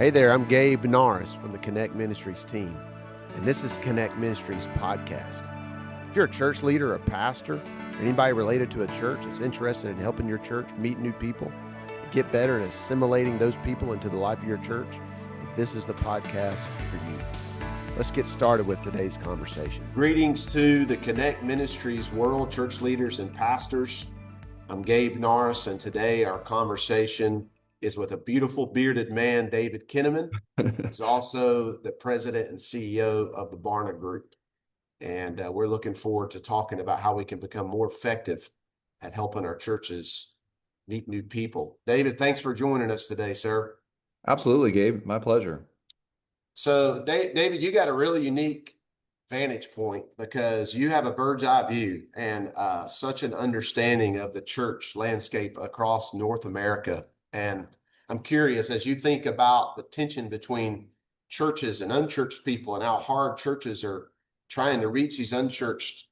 Hey there, I'm Gabe Norris from the Connect Ministries team, and this is Connect Ministries podcast. If you're a church leader, a pastor, or anybody related to a church that's interested in helping your church meet new people, get better at assimilating those people into the life of your church, this is the podcast for you. Let's get started with today's conversation. Greetings to the Connect Ministries world, church leaders and pastors. I'm Gabe Norris, and today our conversation is with a beautiful bearded man, David Kinnaman. He's also the president and CEO of the Barna Group. And we're looking forward to talking about how we can become more effective at helping our churches meet new people. David, thanks for joining us today, sir. Absolutely, Gabe. My pleasure. So, David, you got a really unique vantage point because you have a bird's eye view and such an understanding of the church landscape across North America. And I'm curious, as you think about the tension between churches and unchurched people and how hard churches are trying to reach these unchurched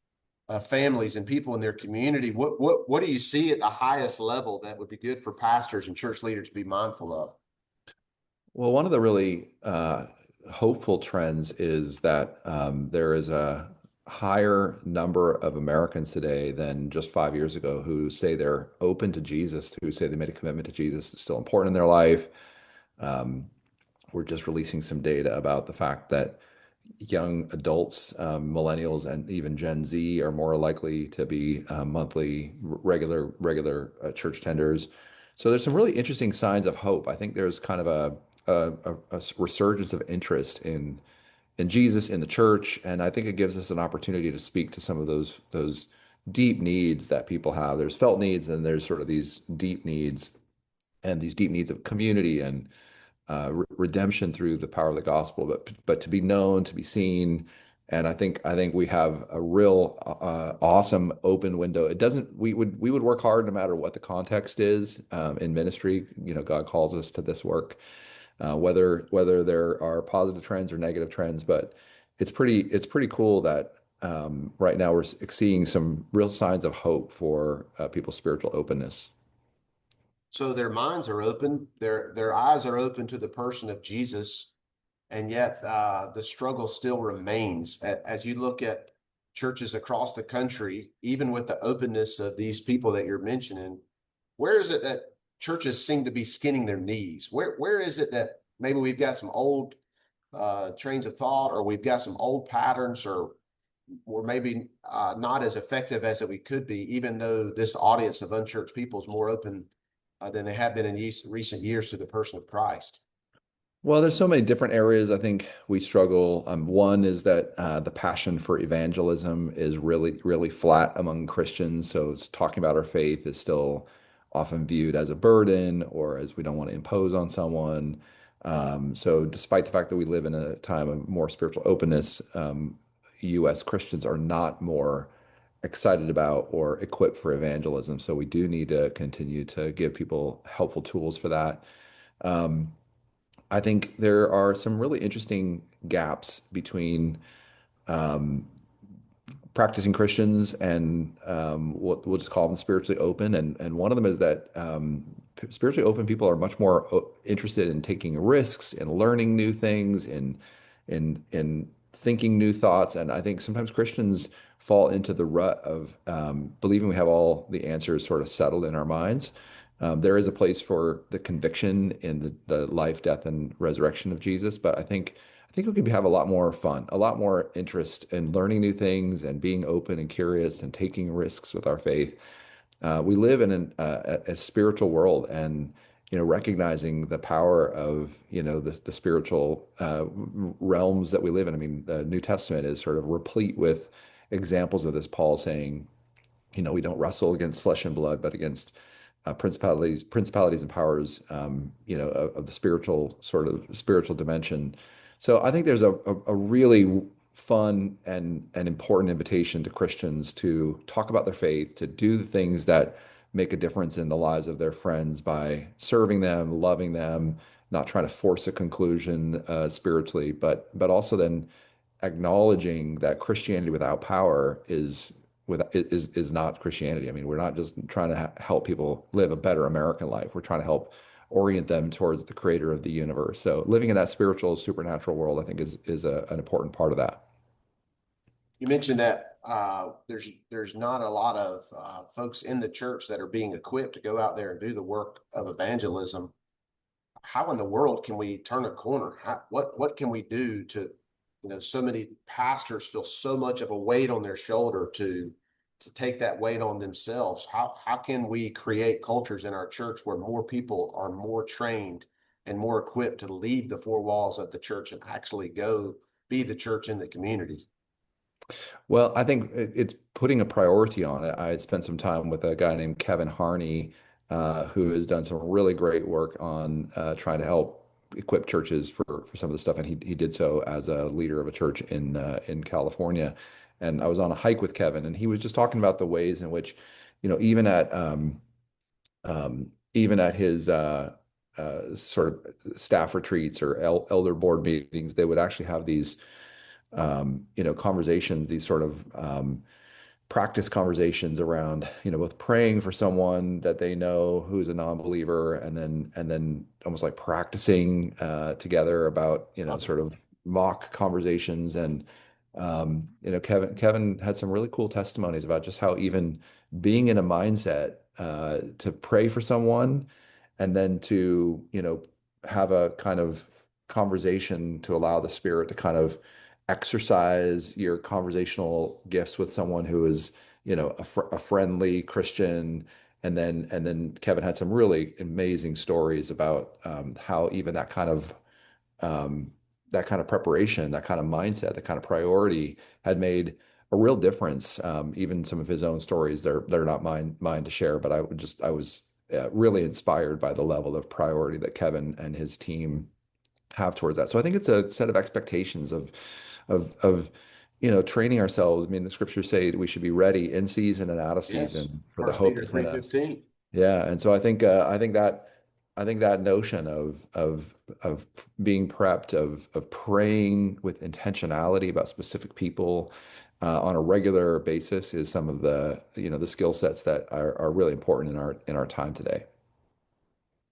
families and people in their community, what do you see at the highest level that would be good for pastors and church leaders to be mindful of? Well, one of the really hopeful trends is that there is a higher number of Americans today than just 5 years ago who say they're open to Jesus, who say they made a commitment to Jesus. It's still important in their life. We're just releasing some data about the fact that young adults, millennials, and even Gen Z are more likely to be monthly, regular church tenders. So there's some really interesting signs of hope. I think there's kind of a resurgence of interest in Jesus, in the church, and I think it gives us an opportunity to speak to some of those deep needs that people have. There's felt needs, and there's sort of these deep needs, and these deep needs of community and redemption through the power of the gospel, but to be known, to be seen. And I think we have a real awesome open window. It doesn't. We would work hard no matter what the context is in ministry. You know, God calls us to this work. Whether there are positive trends or negative trends, but it's pretty cool that right now we're seeing some real signs of hope for people's spiritual openness. So their minds are open, their eyes are open to the person of Jesus, and yet the struggle still remains. As you look at churches across the country, even with the openness of these people that you're mentioning, where is it that churches seem to be skinning their knees? Where is it that maybe we've got some old trains of thought, or we've got some old patterns, or we're maybe not as effective as we could be, even though this audience of unchurched people is more open than they have been in recent years to the person of Christ? Well, there's so many different areas I think we struggle. One is that the passion for evangelism is really flat among Christians. So it's talking about our faith is still often viewed as a burden or as we don't want to impose on someone. So despite the fact that we live in a time of more spiritual openness, U.S. Christians are not more excited about or equipped for evangelism. So we do need to continue to give people helpful tools for that. Um, I think there are some really interesting gaps between um, practicing Christians and what we'll just call them spiritually open. And one of them is that spiritually open people are much more interested in taking risks and learning new things and in thinking new thoughts. And I think sometimes Christians fall into the rut of believing we have all the answers sort of settled in our minds. There is a place for the conviction in the life, death, and resurrection of Jesus, but I think we could have a lot more fun, a lot more interest in learning new things and being open and curious and taking risks with our faith. We live in a spiritual world, and recognizing the power of the spiritual realms that we live in. I mean, the New Testament is sort of replete with examples of this. Paul saying, we don't wrestle against flesh and blood, but against principalities and powers, of the spiritual dimension. So I think there's a really fun and important invitation to Christians to talk about their faith, to do the things that make a difference in the lives of their friends by serving them, loving them, not trying to force a conclusion spiritually, but also then acknowledging that Christianity without power is not Christianity. I mean, we're not just trying to help people live a better American life. We're trying to help orient them towards the creator of the universe. So living in that spiritual, supernatural world, I think is an important part of that. You mentioned that there's not a lot of folks in the church that are being equipped to go out there and do the work of evangelism. How in the world can we turn a corner? What can we do to, so many pastors feel so much of a weight on their shoulder to take that weight on themselves. How can we create cultures in our church where more people are more trained and more equipped to leave the four walls of the church and actually go be the church in the community? Well, I think it's putting a priority on it. I spent some time with a guy named Kevin Harney, who has done some really great work on trying to help equip churches for some of the stuff, and he did so as a leader of a church in California. And I was on a hike with Kevin, and he was just talking about the ways in which, even at his sort of staff retreats or elder board meetings, they would actually have these conversations, these sort of practice conversations around, both praying for someone that they know who's a non-believer, and then almost like practicing together about, sort of mock conversations. And Kevin had some really cool testimonies about just how even being in a mindset to pray for someone and then to, have a kind of conversation to allow the Spirit to kind of exercise your conversational gifts with someone who is, a friendly Christian. And then Kevin had some really amazing stories about how even um, that kind of preparation, that kind of mindset, that kind of priority had made a real difference. Even some of his own stories, they're not mine to share, but I was really inspired by the level of priority that Kevin and his team have towards that. So I think it's a set of expectations of training ourselves. I mean, the scriptures say we should be ready in season and out of Yes. season for the First hope Peter that's in us. 3:15. Yeah, and so I think that notion of being prepped, of praying with intentionality about specific people on a regular basis is some of the skill sets that are really important in our time today.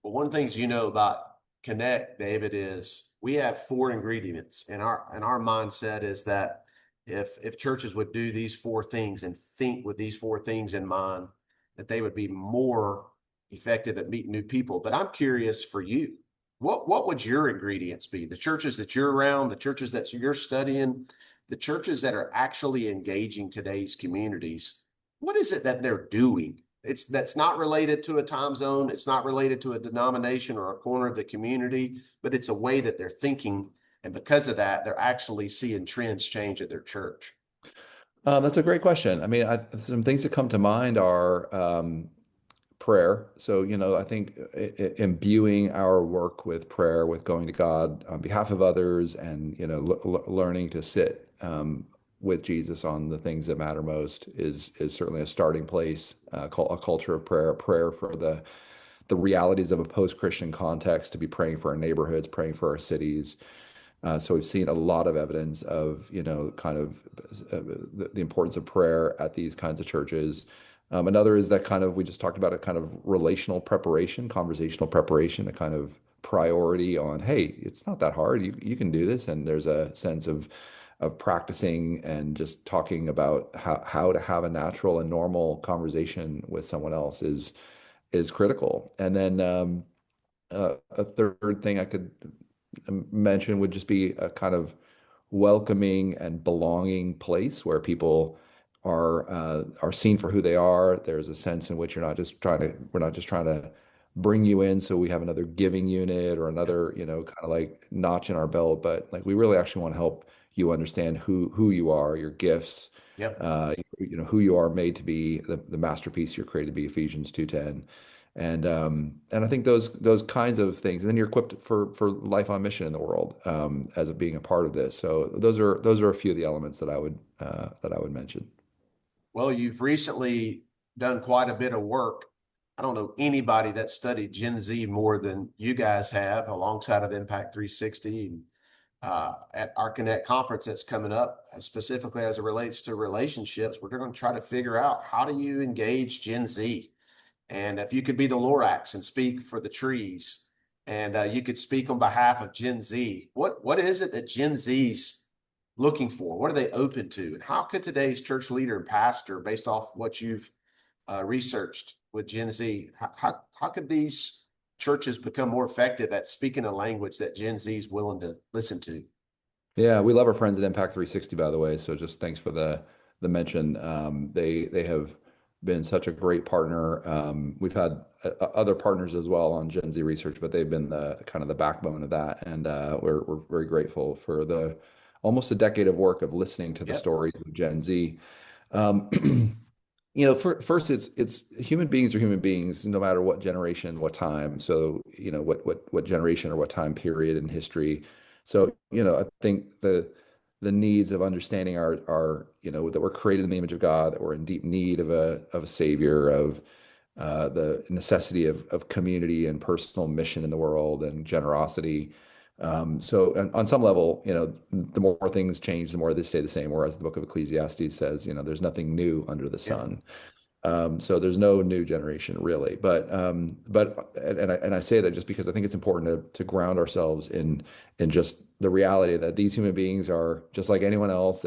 Well, one of the things you know about Connect, David, is we have four ingredients, and our mindset is that if churches would do these four things and think with these four things in mind, that they would be more effective at meeting new people. But I'm curious for you, what would your ingredients be? The churches that you're around, the churches that you're studying, the churches that are actually engaging today's communities, what is it that they're doing? That's not related to a time zone. It's not related to a denomination or a corner of the community, but it's a way that they're thinking. And because of that, they're actually seeing trends change at their church. That's a great question. I mean, some things that come to mind are prayer. So, I think imbuing our work with prayer, with going to God on behalf of others, and learning to sit with Jesus on the things that matter most is certainly a starting place. A culture of prayer, prayer for the realities of a post-Christian context, to be praying for our neighborhoods, praying for our cities. So we've seen a lot of evidence of, kind of the importance of prayer at these kinds of churches. Another is that kind of, we just talked about a kind of relational preparation, conversational preparation, a kind of priority on, hey, it's not that hard. You can do this. And there's a sense of practicing and just talking about how to have a natural and normal conversation with someone else is critical. And then a third thing I could mention would just be a kind of welcoming and belonging place where people are seen for who they are. There's a sense in which we're not just trying to bring you in so we have another giving unit or another, kind of like notch in our belt, but like we really actually want to help you understand who you are, your gifts, Yep. who you are made to be, the masterpiece you're created to be, Ephesians 2:10. And I think those kinds of things, and then you're equipped for life on mission in the world, as of being a part of this. So those are a few of the elements that I would mention. Well, you've recently done quite a bit of work. I don't know anybody that studied Gen Z more than you guys have, alongside of Impact 360 and at our Connect conference that's coming up, specifically as it relates to relationships. We're going to try to figure out, how do you engage Gen Z? And if you could be the Lorax and speak for the trees, and you could speak on behalf of Gen Z. What is it that Gen Z's looking for? What are they open to? And how could today's church leader and pastor, based off what you've researched with Gen Z, how could these churches become more effective at speaking a language that Gen Z is willing to listen to? Yeah, we love our friends at Impact 360, by the way. So just thanks for the mention. They have been such a great partner. We've had other partners as well on Gen Z research, but they've been the kind of the backbone of that, and we're very grateful for the almost a decade of work of listening to the Yep. stories of Gen Z. Um, first, it's human beings are human beings, no matter what generation, what time. So, what generation or what time period in history. So, I think the needs of understanding are that we're created in the image of God, that we're in deep need of a savior, of the necessity of community and personal mission in the world and generosity. So on some level, the more things change, the more they stay the same. Whereas the book of Ecclesiastes says, there's nothing new under the Yeah. sun. So there's no new generation really, but I say that just because I think it's important to ground ourselves in just the reality that these human beings are just like anyone else.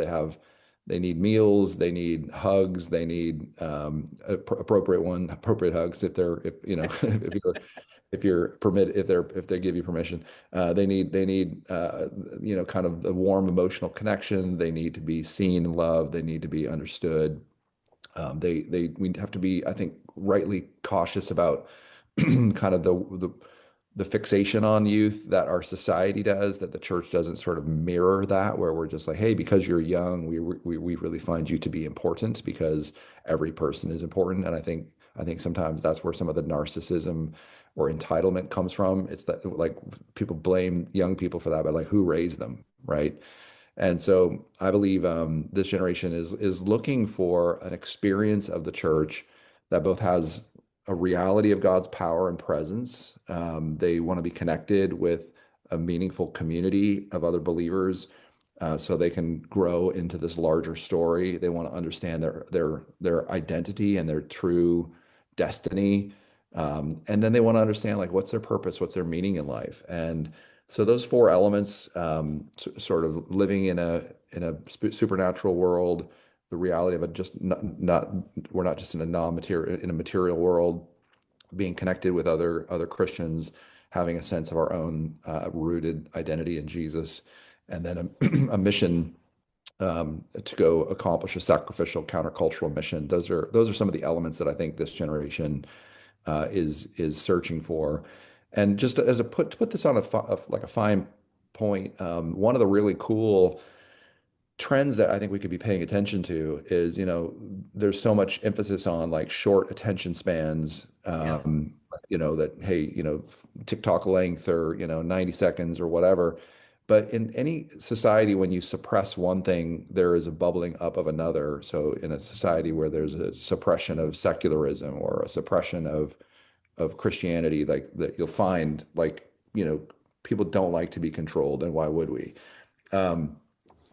They need meals, they need hugs, they need appropriate hugs if they give you permission. They need kind of the warm emotional connection. They need to be seen and loved. They need to be understood. We have to be, I think, rightly cautious about kind of the fixation on youth that our society does, that the church doesn't sort of mirror that, where we're just like, hey, because you're young, we really find you to be important because every person is important. And I think sometimes that's where some of the narcissism or entitlement comes from. It's that, like, people blame young people for that, but like, who raised them, right? And so I believe this generation is looking for an experience of the church that both has a reality of God's power and presence. They want to be connected with a meaningful community of other believers, so they can grow into this larger story. They want to understand their identity and their true destiny, and then they want to understand, like, what's their purpose, what's their meaning in life. And so those four elements, sort of living in a supernatural world, the reality of it, just not we're not just in a material world, being connected with other Christians, having a sense of our own rooted identity in Jesus, and then a mission to go accomplish a sacrificial countercultural mission. Those are some of the elements that I think this generation is searching for. And just as to put this on like a fine point, one of the really cool trends that I think we could be paying attention to is, there's so much emphasis on like short attention spans, Yeah. that, hey, TikTok length or, 90 seconds or whatever. But in any society, when you suppress one thing, there is a bubbling up of another. So in a society where there's a suppression of secularism or a suppression of Christianity, like that, you'll find, like, people don't like to be controlled, and why would we? Um,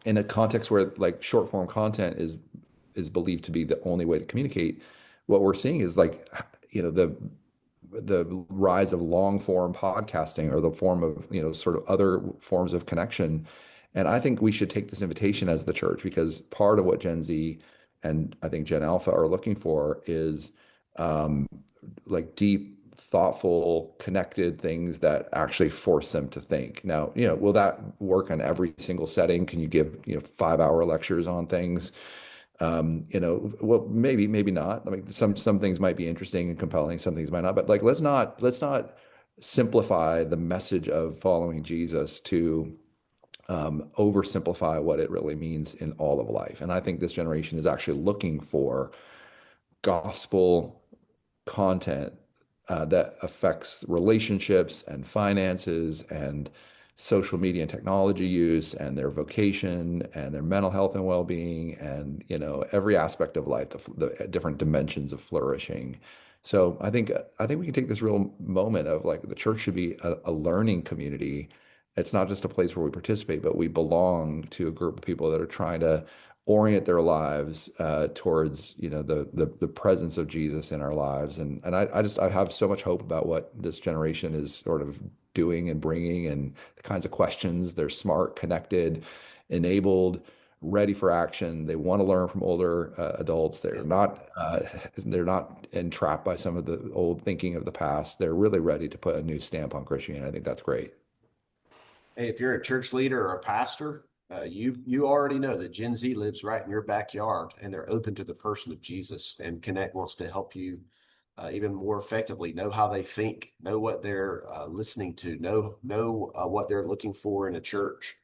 in a context where like short form content is believed to be the only way to communicate, what we're seeing is, like, the rise of long form podcasting, or the form of, sort of other forms of connection. And I think we should take this invitation as the church, because part of what Gen Z and I think Gen Alpha are looking for is um, like deep, thoughtful, connected things that actually force them to think. Now, will that work on every single setting? Can you give, 5-hour lectures on things? Well, maybe not. I mean, some things might be interesting and compelling, some things might not. But like, let's not simplify the message of following Jesus to oversimplify what it really means in all of life. And I think this generation is actually looking for gospel content that affects relationships and finances and social media and technology use and their vocation and their mental health and well-being, and every aspect of life, the different dimensions of flourishing. So I think we can take this real moment of, like, the church should be a learning community. It's not just a place where we participate, but we belong to a group of people that are trying to orient their lives towards, the presence of Jesus in our lives. And I have so much hope about what this generation is sort of doing and bringing and the kinds of questions. They're smart, connected, enabled, ready for action. They want to learn from older adults. They're not entrapped by some of the old thinking of the past. They're really ready to put a new stamp on Christianity. I think that's great. Hey, if you're a church leader or a pastor, you already know that Gen Z lives right in your backyard, and they're open to the person of Jesus. And Connect wants to help you even more effectively know how they think, know what they're listening to, know what they're looking for in a church.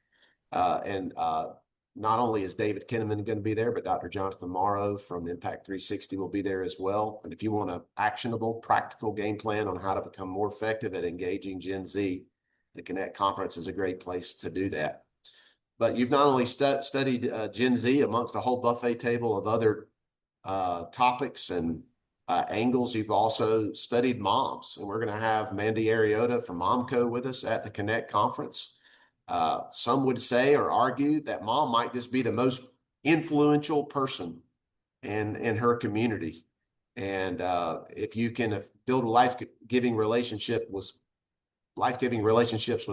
And Not only is David Kinnaman going to be there, but Dr. Jonathan Morrow from Impact 360 will be there as well. And if you want an actionable, practical game plan on how to become more effective at engaging Gen Z, the Connect Conference is a great place to do that. But you've not only studied Gen Z amongst a whole buffet table of other topics and angles, you've also studied moms. And we're going to have Mandy Ariota from Momco with us at the Connect Conference. Some would say or argue that mom might just be the most influential person in her community. And if you can build a life-giving relationships with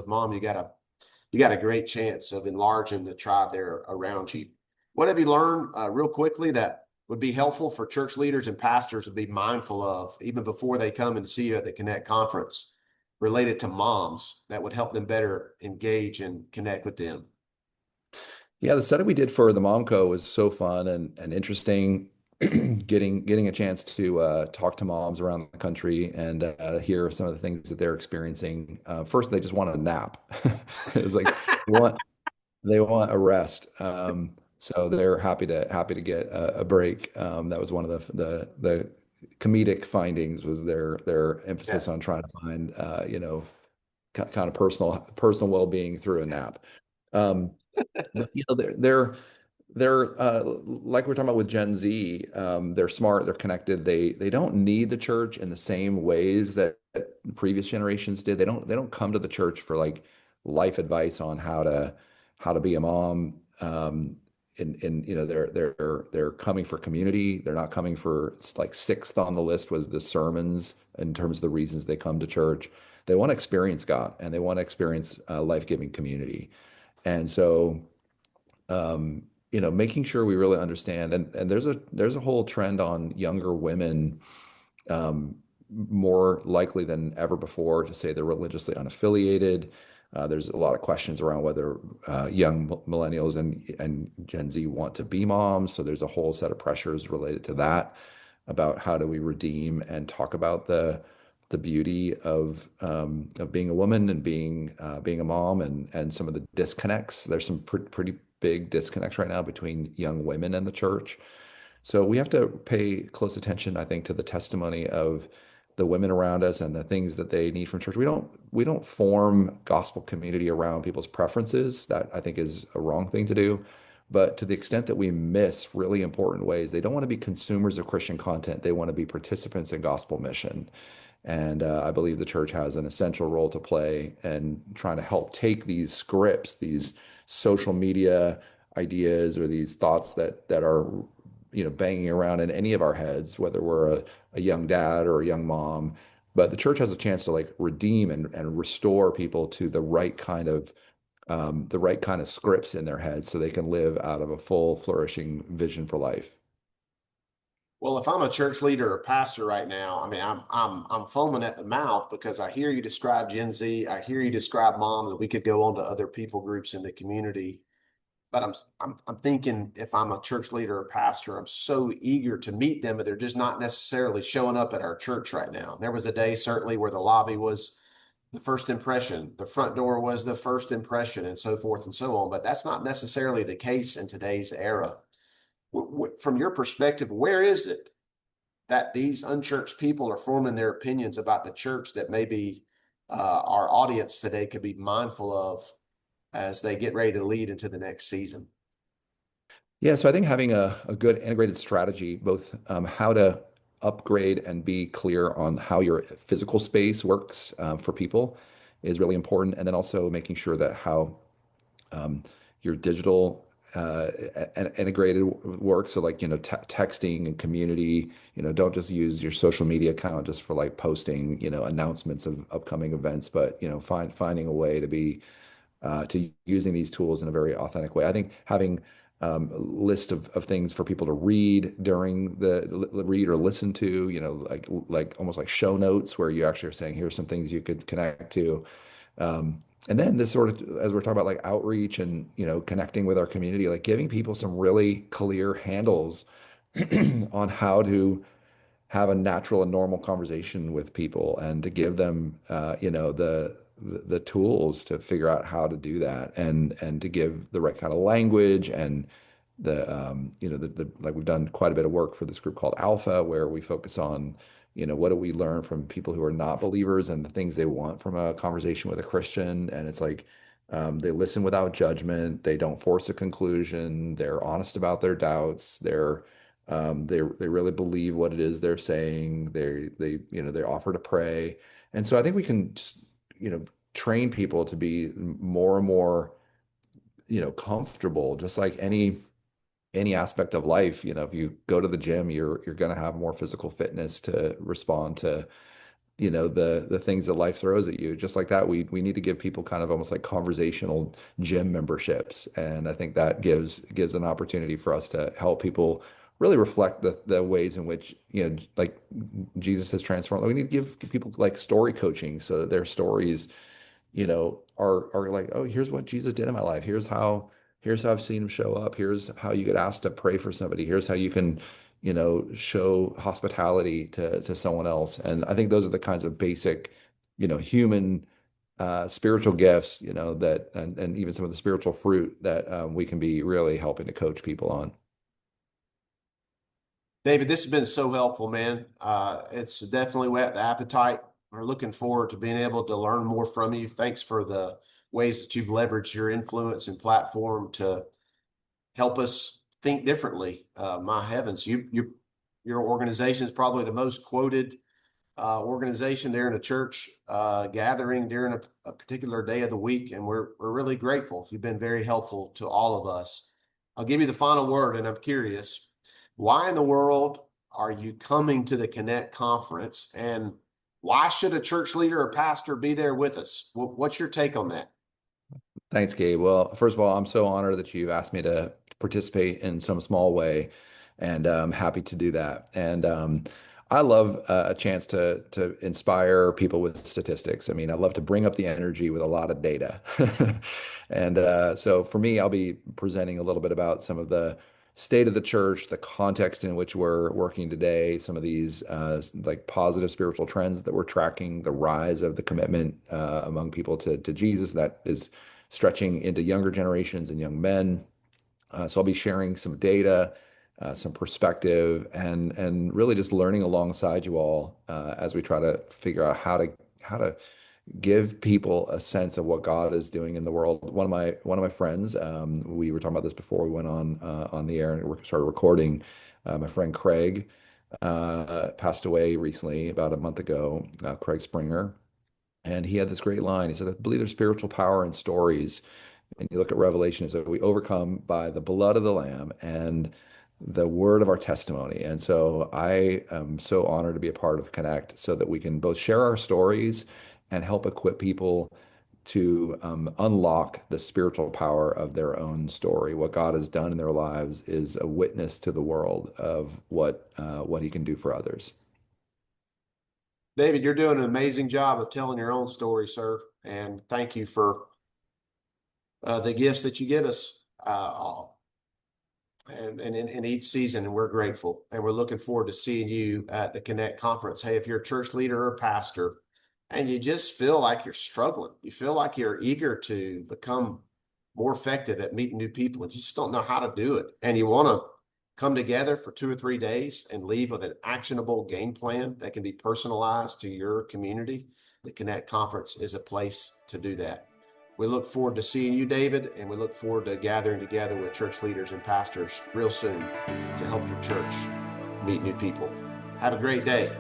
mom, you got a great chance of enlarging the tribe there around you. What have you learned real quickly that would be helpful for church leaders and pastors to be mindful of even before they come and see you at the Connect Conference related to moms that would help them better engage and connect with them? Yeah, the study we did for the Momco was so fun and interesting. Getting a chance to talk to moms around the country and hear some of the things that they're experiencing. First, they just want a nap. It was like they want a rest. So they're happy to get a break. That was one of the comedic findings was their Yeah. emphasis on trying to find kind of personal well-being through a nap. Um, but they're like we're talking about with Gen Z. They're smart, they're connected. They don't need the church in the same ways that previous generations did. They don't come to the church for like life advice on how to be a mom. And they're coming for community. They're not coming for like sixth on the list was the sermons in terms of the reasons they come to church. They want to experience God and they want to experience life-giving community. And so making sure we really understand, and there's a whole trend on younger women, um, more likely than ever before to say they're religiously unaffiliated. There's a lot of questions around whether young millennials and Gen Z want to be moms. So there's a whole set of pressures related to that about how do we redeem and talk about the beauty of being a woman and being a mom and some of the disconnects. There's some pretty big disconnects right now between young women and the church. So we have to pay close attention, I think, to the testimony of the women around us and the things that they need from church. We don't form gospel community around people's preferences. That I think is a wrong thing to do. But to the extent that we miss really important ways, they don't want to be consumers of Christian content. They want to be participants in gospel mission. And I believe the church has an essential role to play in trying to help take these scripts, these social media ideas, or these thoughts that are, banging around in any of our heads, whether we're a young dad or a young mom. But the church has a chance to like redeem and restore people to the right kind of scripts in their heads so they can live out of a full, flourishing vision for life. Well, if I'm a church leader or pastor right now, I mean, I'm foaming at the mouth because I hear you describe Gen Z, I hear you describe mom, and we could go on to other people groups in the community. But I'm thinking if I'm a church leader or pastor, I'm so eager to meet them, but they're just not necessarily showing up at our church right now. There was a day certainly where the lobby was the first impression, the front door was the first impression, and so forth and so on. But that's not necessarily the case in today's era. From your perspective, where is it that these unchurched people are forming their opinions about the church that maybe our audience today could be mindful of as they get ready to lead into the next season? Yeah, so I think having a good integrated strategy, both how to upgrade and be clear on how your physical space works for people is really important. And then also making sure that how um, your digital integrated work. So like, texting and community, don't just use your social media account just for like posting, announcements of upcoming events, but, finding a way to be to using these tools in a very authentic way. I think having a list of things for people to read during read or listen to, like almost like show notes where you actually are saying, here's some things you could connect to. And then this sort of, as we're talking about like outreach and, connecting with our community, like giving people some really clear handles on how to have a natural and normal conversation with people and to give them the tools to figure out how to do that and to give the right kind of language and the like we've done quite a bit of work for this group called Alpha where we focus on what do we learn from people who are not believers and the things they want from a conversation with a Christian. And it's like they listen without judgment, they don't force a conclusion, they're honest about their doubts, they really believe what it is they're saying. They offer to pray. And so I think we can just, train people to be more and more, comfortable, just like any aspect of life. If you go to the gym, you're going to have more physical fitness to respond to, the things that life throws at you. Just like that, we need to give people kind of almost like conversational gym memberships. And I think that gives an opportunity for us to help people really reflect the ways in which, like Jesus has transformed. We need to give people like story coaching so that their stories, are like, oh, here's what Jesus did in my life. Here's how I've seen him show up. Here's how you get asked to pray for somebody. Here's how you can, show hospitality to someone else. And I think those are the kinds of basic, human spiritual gifts, that and even some of the spiritual fruit that we can be really helping to coach people on. David, this has been so helpful, man. It's definitely whet the appetite. We're looking forward to being able to learn more from you. Thanks for the ways that you've leveraged your influence and platform to help us think differently. My heavens, your organization is probably the most quoted organization there in a church gathering during a particular day of the week, and we're really grateful. You've been very helpful to all of us. I'll give you the final word, and I'm curious, why in the world are you coming to the Connect conference, and why should a church leader or pastor be there with us? What's your take on that? Thanks, Gabe. Well, first of all, I'm so honored that you've asked me to participate in some small way, and I'm happy to do that. And I love a chance to inspire people with statistics. I mean, I love to bring up the energy with a lot of data. And so for me, I'll be presenting a little bit about some of the state of the church, the context in which we're working today, some of these like positive spiritual trends that we're tracking, the rise of the commitment among people to Jesus that is stretching into younger generations and young men. So I'll be sharing some data, some perspective, and really just learning alongside you all as we try to figure out how to give people a sense of what God is doing in the world. One of my friends, we were talking about this before we went on the air and we started recording. My friend Craig passed away recently, about a month ago. Craig Springer. And he had this great line. He said, I believe there's spiritual power in stories. And you look at Revelation, it says, we overcome by the blood of the Lamb and the word of our testimony. And so I am so honored to be a part of Connect so that we can both share our stories and help equip people to unlock the spiritual power of their own story. What God has done in their lives is a witness to the world of what he can do for others. David, you're doing an amazing job of telling your own story, sir. And thank you for the gifts that you give us and in each season. And we're grateful. And we're looking forward to seeing you at the Connect conference. Hey, if you're a church leader or pastor and you just feel like you're struggling, you feel like you're eager to become more effective at meeting new people and you just don't know how to do it, and you want to come together for 2 or 3 days and leave with an actionable game plan that can be personalized to your community, the Connect Conference is a place to do that. We look forward to seeing you, David, and we look forward to gathering together with church leaders and pastors real soon to help your church meet new people. Have a great day.